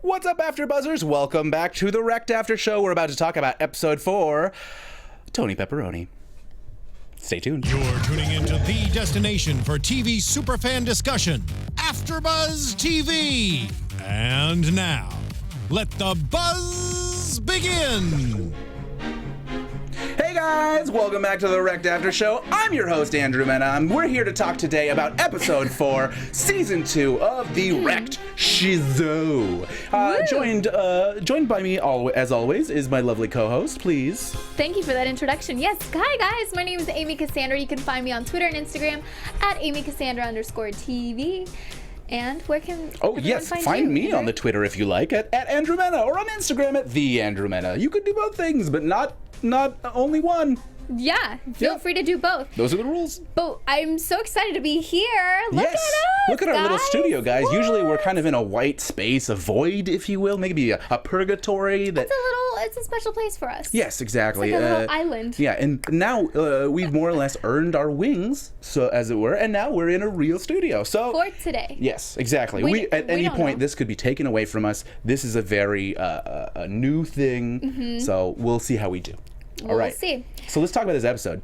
What's up, AfterBuzzers? Welcome back to the Wrecked After Show. We're about to talk about episode 4, Tony Pepperoni. Stay tuned. You're tuning into the destination for TV superfan discussion, AfterBuzz TV. And now, let the buzz begin. Hey guys, welcome back to the Wrecked After Show. I'm your host, Andrew Mena. We're here to talk today about episode 4, season 2 of the Wrecked Shizo. Joined by me, as always, is my lovely co-host. Please. Thank you for that introduction. Yes, hi guys, my name is Amy Cassandra. You can find me on Twitter and Instagram at AmyCassandra_TV. And where can find me on the Twitter if you like at Andrew Mena, or on Instagram at the Andrew Mena. You could do both things, but not only one. Yeah, feel free to do both. Those are the rules. But I'm so excited to be here. Look at us. Look at our little studio, guys. Woo! Usually we're kind of in a white space, a void, if you will, maybe a purgatory. It's a special place for us. Yes, exactly. It's like a little island. Yeah, and now we've more or less earned our wings, so as it were, and now we're in a real studio. So for today. Yes, exactly. At any point, this could be taken away from us. This is a very a new thing, so we'll see how we do. All right. We'll see. So let's talk about this episode.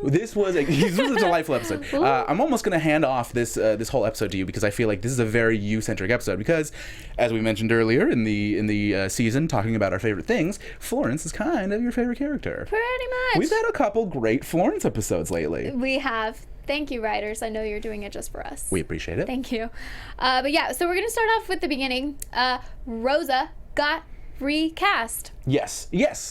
This was a delightful episode. I'm almost going to hand off this whole episode to you because I feel like this is a very you-centric episode because, as we mentioned earlier in the season, talking about our favorite things, Florence is kind of your favorite character. Pretty much. We've had a couple great Florence episodes lately. We have. Thank you, writers. I know you're doing it just for us. We appreciate it. Thank you. But yeah, so we're going to start off with the beginning. Rosa got recast. Yes.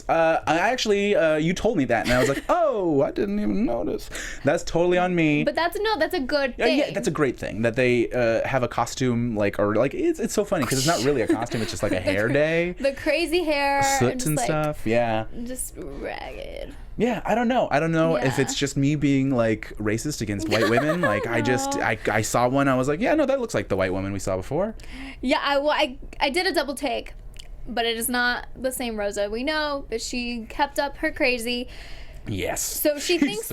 I actually, you told me that, and I was like, oh, I didn't even notice. That's totally on me. But that's a good thing. Yeah, that's a great thing that they have a costume it's so funny because it's not really a costume; it's just like a hair day. The crazy hair, soot and stuff. Yeah. Just ragged. Yeah, I don't know if it's just me being like racist against white women. Like I saw one, I was like, yeah, no, that looks like the white woman we saw before. Yeah, I did a double take. But it is not the same Rosa we know, but she kept up her crazy. Yes. So she thinks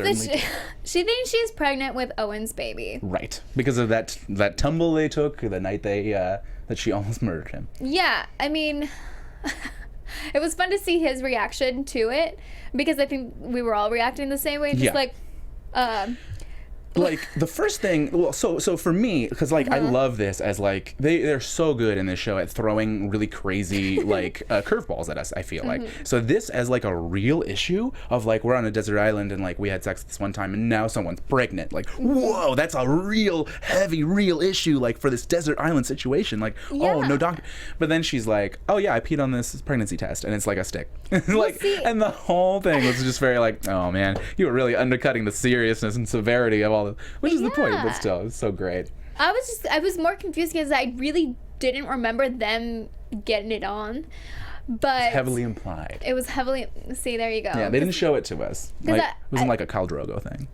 she thinks she's pregnant with Owen's baby. Right. Because of that tumble they took the night that she almost murdered him. Yeah, I mean, it was fun to see his reaction to it because I think we were all reacting the same way, just like like the first thing, well, so for me, because like I love this as like they're so good in this show at throwing really crazy like curveballs at us. I feel like so this as like a real issue of like we're on a desert island and like we had sex this one time and now someone's pregnant. Like whoa, that's a real heavy real issue like for this desert island situation. Like oh no doctor, but then she's like oh yeah I peed on this pregnancy test and it's like a stick. Like and the whole thing was just very like oh man you were really undercutting the seriousness and severity of all. Which is the point, but still, it's so great. I was more confused because I really didn't remember them getting it on, but it's heavily implied. It was heavily. See, there you go. Yeah, they didn't show it to us. Like, it wasn't like a Khal Drogo thing.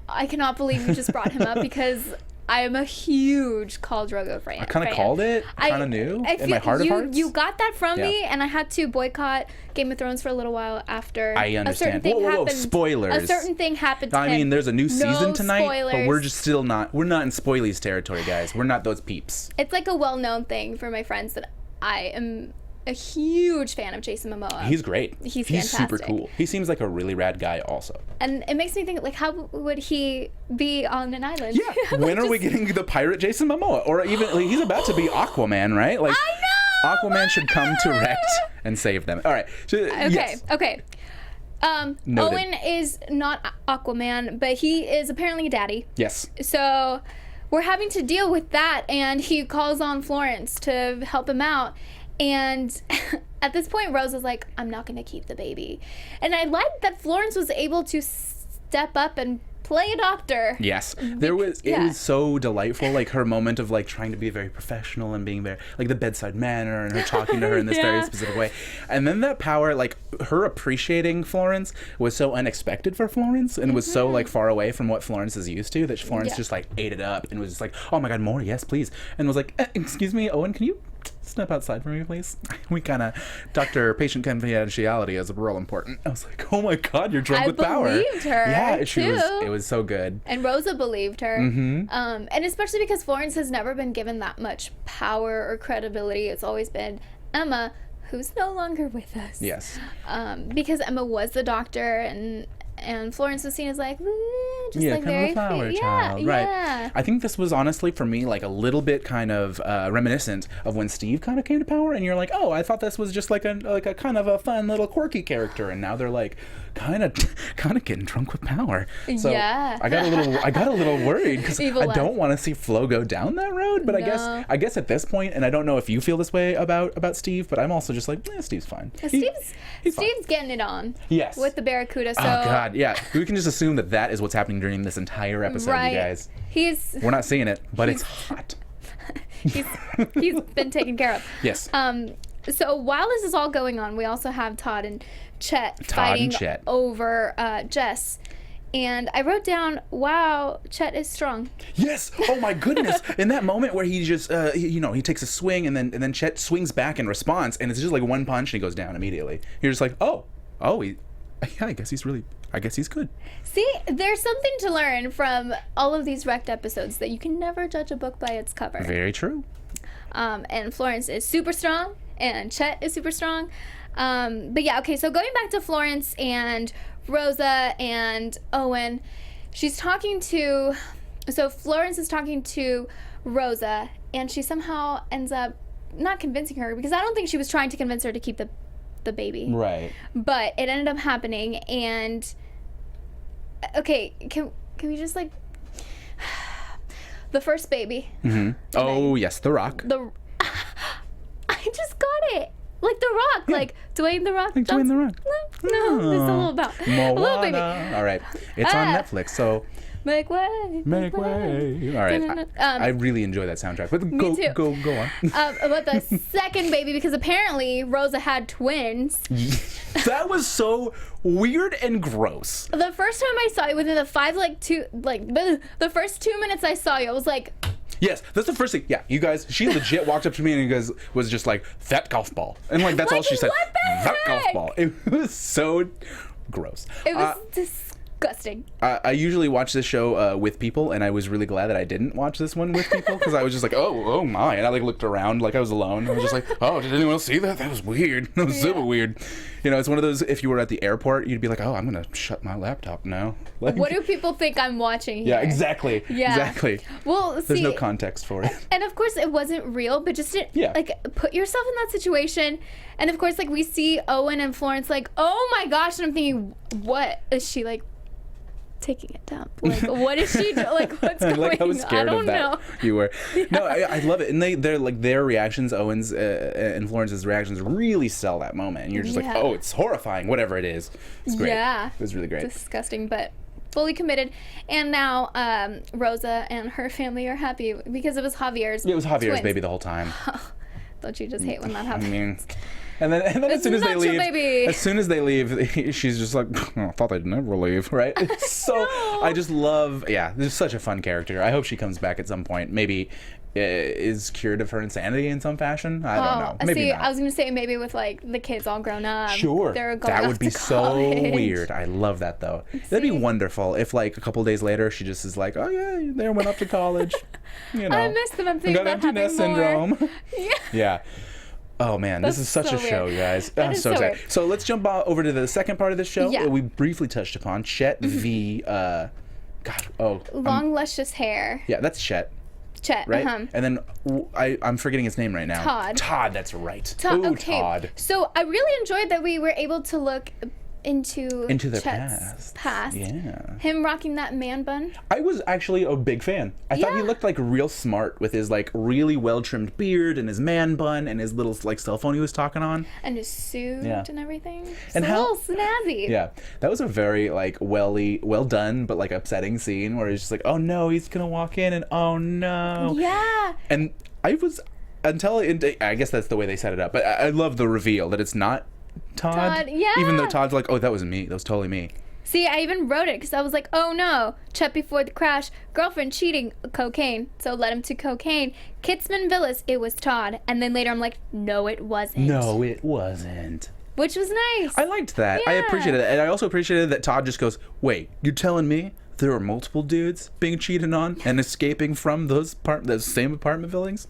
I cannot believe you just brought him up because I am a huge Khal Drogo fan. I kind of called it. I kind of knew in my heart of hearts. You got that from me, and I had to boycott Game of Thrones for a little while after. I understand. A certain thing happened. Spoilers. A certain thing happened to him. I mean, there's a new season tonight, spoilers. but we're just still not. We're not in spoilies territory, guys. We're not those peeps. It's like a well-known thing for my friends that I am a huge fan of Jason Momoa. He's great. He's fantastic. Super cool. He seems like a really rad guy also. And it makes me think, like, how would he be on an island? Yeah. When are we getting the pirate Jason Momoa? Or even, like, he's about to be Aquaman, right? Like, I know! Aquaman should come to Wrecked and save them. All right. Okay. Owen is not Aquaman, but he is apparently a daddy. Yes. So we're having to deal with that, and he calls on Florence to help him out. And at this point, Rose is like, I'm not going to keep the baby. And I like that Florence was able to step up and play a doctor. Yes. It was so delightful, like her moment of like trying to be very professional and being very like the bedside manner and her talking to her in this very specific way. And then that power, like her appreciating Florence was so unexpected for Florence and was so like far away from what Florence is used to that Florence just like ate it up and was just like, oh my God, more, yes, please. And was like, excuse me, Owen, can you step outside for me, please? We kind of, patient confidentiality is real important. I was like, oh my God, you're drunk with power. I believed her. Yeah, too. It was so good. And Rosa believed her. And especially because Florence has never been given that much power or credibility. It's always been Emma, who's no longer with us. Yes. Because Emma was the doctor, and Florence was seen as like, just like kind very of a flower yeah, child, right? Yeah. I think this was honestly for me like a little bit kind of reminiscent of when Steve kind of came to power, and you're like, oh, I thought this was just like a kind of a fun little quirky character, and now they're like kind of getting drunk with power. So yeah. I got a little worried because I don't want to see Flo go down that road, but I guess at this point, and I don't know if you feel this way about Steve, but I'm also just like, Steve's fine. Steve's getting it on. Yes. With the Barracuda. So. Oh God, yeah. We can just assume that is what's happening during this entire episode, right. you guys. We're not seeing it, but it's hot. he's been taken care of. Yes. So while this is all going on, we also have Todd and Chet fighting over Jess. And I wrote down, wow, Chet is strong. Yes. Oh my goodness. In that moment where he just, he takes a swing and then Chet swings back in response, and it's just like one punch and he goes down immediately. You're just like, I guess he's good. See, there's something to learn from all of these Wrecked episodes, that you can never judge a book by its cover. Very true. And Florence is super strong, and Chet is super strong. But yeah, okay, so going back to Florence and Rosa and Owen, Florence is talking to Rosa, and she somehow ends up not convincing her, because I don't think she was trying to convince her to keep the baby. Right. But it ended up happening, and okay, can we just like the first baby? Mm-hmm. Yes, The Rock. I just got it. Like The Rock, like Dwayne The Rock. Like Dwayne The Rock. No, it's a little about Moana. A little baby. All right, it's on Netflix, so make way. Make way. All right, I really enjoy that soundtrack. But me too. Go on. About the second baby, because apparently Rosa had twins. That was so weird and gross. The first time I saw you, within the first 2 minutes I saw you, I was like. Yes, that's the first thing. Yeah, you guys, she legit walked up to me and was just like, that golf ball. And like, that's all she said. That golf ball. It was so gross. It was disgusting. I usually watch this show with people, and I was really glad that I didn't watch this one with people, because I was just like, oh my. And I like looked around like I was alone. I was just like, oh, did anyone else see that? That was weird. That was super weird. It's one of those, if you were at the airport, you'd be like, oh, I'm going to shut my laptop now. Like, what do people think I'm watching here? Yeah, exactly. Yeah. Exactly. Well, there's no context for it. And of course, it wasn't real, but just like, put yourself in that situation. And of course, like, we see Owen and Florence like, oh my gosh, and I'm thinking, what is she like? Taking it down. Like, what is she doing? Like, what's going on? Like, I was scared of that. Know. You were. Yeah. No, I love it. And they're like, their reactions, Owen's and Florence's reactions really sell that moment. And you're just like, oh, it's horrifying, whatever it is. It's great. Yeah. It was really great. Disgusting, but fully committed. And now Rosa and her family are happy because it was Javier's. Yeah, it was Javier's twins. Baby the whole time. Don't you just hate when that happens? I mean, and then as soon as they leave, she's just like, I thought they'd never leave, right? So no. I just love, this is such a fun character. I hope she comes back at some point. Maybe is cured of her insanity in some fashion. I don't know. Maybe not. I was gonna say maybe with like the kids all grown up. Sure. That would be so weird. I love that though. That'd be wonderful if like a couple days later she just is like, oh yeah, they went up to college. I miss them. I'm thinking about having more. Got empty nest syndrome. Yeah. Oh man, this is such a show, you guys. I'm so excited. So let's jump over to the second part of the show. Yeah. We briefly touched upon Chet v. long luscious hair. Yeah, that's Chet. Right? And then I'm forgetting his name right now. Todd, that's right. Okay. Todd. So I really enjoyed that we were able to look into their Chet's past. Yeah. Him rocking that man bun. I was actually a big fan. I thought he looked like real smart with his like really well trimmed beard and his man bun and his little like cell phone he was talking on. And his suit and everything. And a little snazzy. Yeah. That was a very like well done but like upsetting scene where he's just like, oh no, he's gonna walk in and oh no. Yeah. And I guess that's the way they set it up. But I love the reveal that it's not Todd. Yeah. Even though Todd's like, oh, that was me. That was totally me. See, I even wrote it because I was like, oh no, Chet before the crash, girlfriend cheating, cocaine. So led him to cocaine. Kitzman Villas, it was Todd. And then later I'm like, no, it wasn't. No, it wasn't. Which was nice. I liked that. Yeah. I appreciated it. And I also appreciated that Todd just goes, wait, you're telling me there were multiple dudes being cheated on and escaping from those same apartment buildings?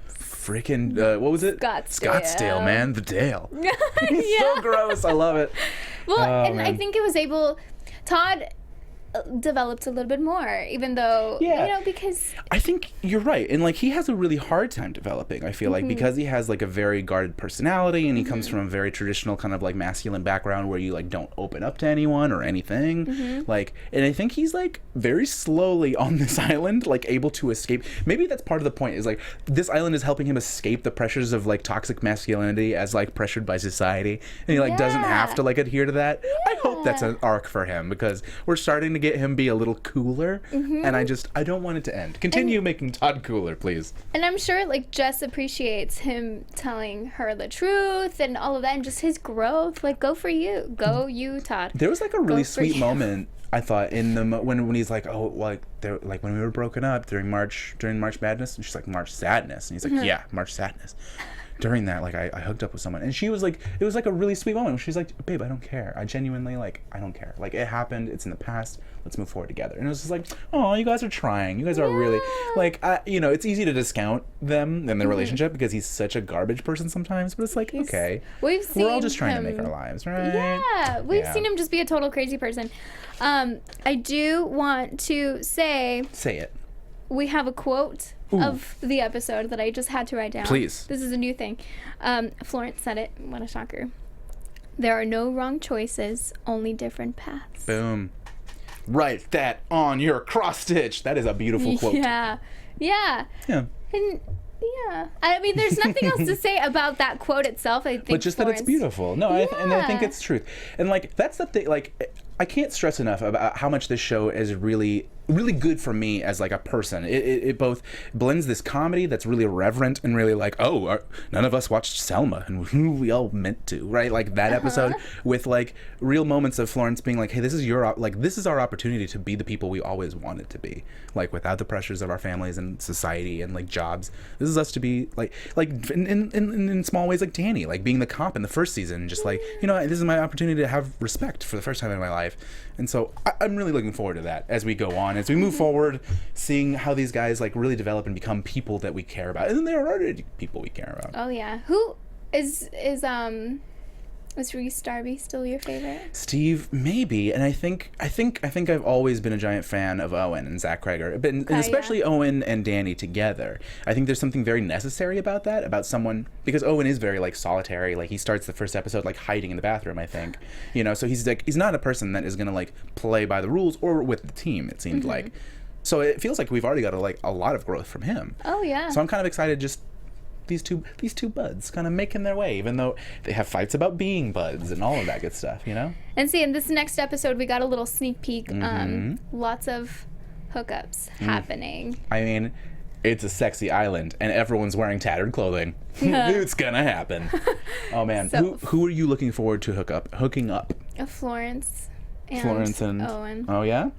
Freaking, what was it? Scottsdale, man. The Dale. He's so gross. I love it. Well, and man. I think it was Todd developed a little bit more, even though, because... I think you're right. And, like, he has a really hard time developing, I feel like, because he has, like, a very guarded personality, and he comes from a very traditional kind of, like, masculine background where you, like, don't open up to anyone or anything. Like, and I think he's, like, very slowly on this island, like, able to escape. Maybe that's part of the point, is, like, this island is helping him escape the pressures of, like, toxic masculinity as, like, pressured by society. And he, like, doesn't have to, like, adhere to that. I hope that's an arc for him, because we're starting to get him be a little cooler, and I don't want it to end. Continue making Todd cooler, please. And I'm sure, like, Jess appreciates him telling her the truth and all of that, and just his growth. Like, go for you. Go you, Todd. There was, like, a really sweet moment, I thought, in the when he's like, oh, like, when we were broken up during March Madness, and she's like, March Sadness, and he's like, yeah, March Sadness. During that, like, I hooked up with someone, and she was like, it was like a really sweet moment. She's like, babe, I don't care. I genuinely, like, I don't care. Like, it happened. It's in the past. Let's move forward together. And it was just like, oh, you guys are trying. You guys are really, like, it's easy to discount them and their relationship because he's such a garbage person sometimes. But it's like, okay, we're all just trying to make our lives, right? Yeah, we've seen him just be a total crazy person. I do want to say it. We have a quote of the episode that I just had to write down. Please. This is a new thing. Florence said it. What a shocker. There are no wrong choices, only different paths. Boom. Write that on your cross stitch. That is a beautiful quote. Yeah. And yeah. I mean, there's nothing else to say about that quote itself. I think, but just Florence, that it's beautiful. No, and I think it's truth. And, like, that's the thing. Like, I can't stress enough about how much this show is really good for me as, like, a person. It both blends this comedy that's really irreverent and really like, none of us watched Selma and we all meant to, right? Like that episode with, like, real moments of Florence being like, hey, this is our opportunity to be the people we always wanted to be, like, without the pressures of our families and society and, like, jobs. This is us to be like in small ways, like Danny, like being the cop in the first season, just like, this is my opportunity to have respect for the first time in my life. And so I'm really looking forward to that as we go on, as we move forward, seeing how these guys, like, really develop and become people that we care about. And then there are already people we care about. Oh yeah. Who is Reese Darby still your favorite? Steve, maybe. And I think I've always been a giant fan of Owen and Zach Kreger, and especially Owen and Danny together. I think there's something very necessary about that, about someone, because Owen is very, like, solitary. Like, he starts the first episode, like, hiding in the bathroom, I think. So he's not a person that is gonna, like, play by the rules or with the team, it seemed like. So it feels like we've already got a lot of growth from him. Oh yeah. So I'm kind of excited just these two buds kind of making their way, even though they have fights about being buds and all of that good stuff, And see, in this next episode, we got a little sneak peek. Lots of hookups happening. I mean, it's a sexy island, and everyone's wearing tattered clothing. It's gonna happen. Oh man, so, who are you looking forward to hooking up? Florence and Owen. Oh yeah.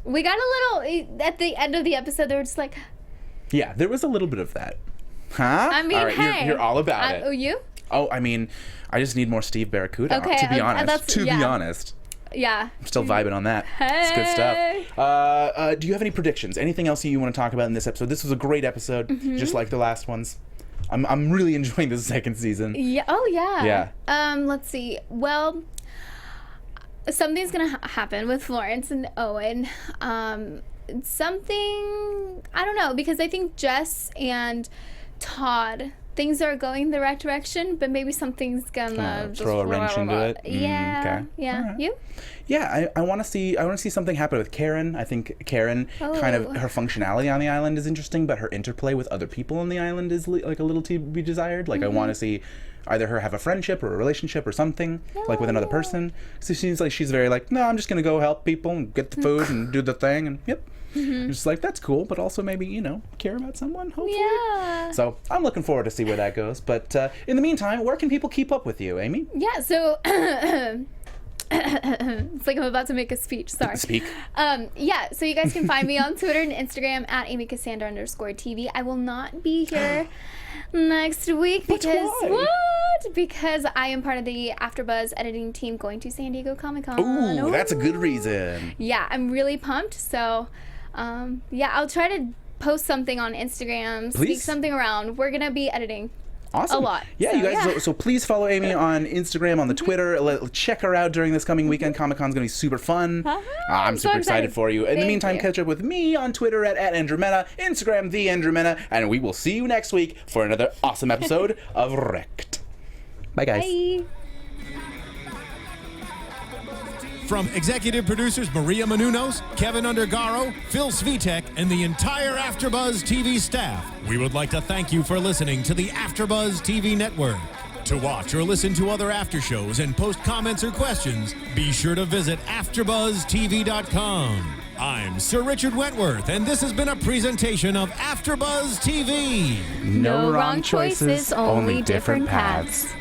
We got a little at the end of the episode. They were just like, yeah, there was a little bit of that. Huh? I mean, all right, hey, you're all about it. Oh, you? Oh, I mean, I just need more Steve Barracuda. Okay, to be honest. Yeah. I'm still vibing on that. Hey. It's good stuff. Do you have any predictions? Anything else you want to talk about in this episode? This was a great episode, just like the last ones. I'm really enjoying this second season. Yeah. Oh yeah. Yeah. Let's see. Well, something's gonna happen with Florence and Owen. Something, I don't know, because I think Jess and Todd, things are going the right direction, but maybe something's gonna just throw a wrench into it. Yeah. Okay. Yeah. Right. You? Yeah, I want to see something happen with Karen. I think Karen, kind of her functionality on the island is interesting, but her interplay with other people on the island is like a little to be desired. Like I want to see either her have a friendship or a relationship or something, like with another person. So it seems like she's very like, no, I'm just gonna go help people and get the food and do the thing, and yep. Just like, that's cool, but also maybe, care about someone, hopefully. Yeah. So I'm looking forward to see where that goes. But in the meantime, where can people keep up with you, Amy? Yeah, so It's like I'm about to make a speech. Sorry. Speak. Yeah, so you guys can find me on Twitter and Instagram at AmyCassandra_TV. I will not be here next week because because I am part of the AfterBuzz editing team going to San Diego Comic-Con. Ooh, that's a good reason. Yeah, I'm really pumped. So, yeah, I'll try to post something on Instagram, speak something around. We're gonna be editing. Awesome. A lot. Yeah, So, you guys. yeah. So please follow Amy on Instagram, on the Twitter. Check her out during this coming weekend. Comic-Con's going to be super fun. I'm super excited for you. In the meantime, catch up with me on Twitter at Andrew Mena, Instagram, the Andrew Mena, and we will see you next week for another awesome episode of Wrecked. Bye, guys. Bye. From executive producers Maria Menounos, Kevin Undergaro, Phil Svitek, and the entire AfterBuzz TV staff, we would like to thank you for listening to the AfterBuzz TV network. To watch or listen to other after shows and post comments or questions, be sure to visit AfterBuzzTV.com. I'm Sir Richard Wentworth, and this has been a presentation of AfterBuzz TV. No wrong choices, only different paths.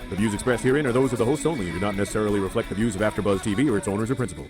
The views expressed herein are those of the hosts only and do not necessarily reflect the views of AfterBuzz TV or its owners or principals.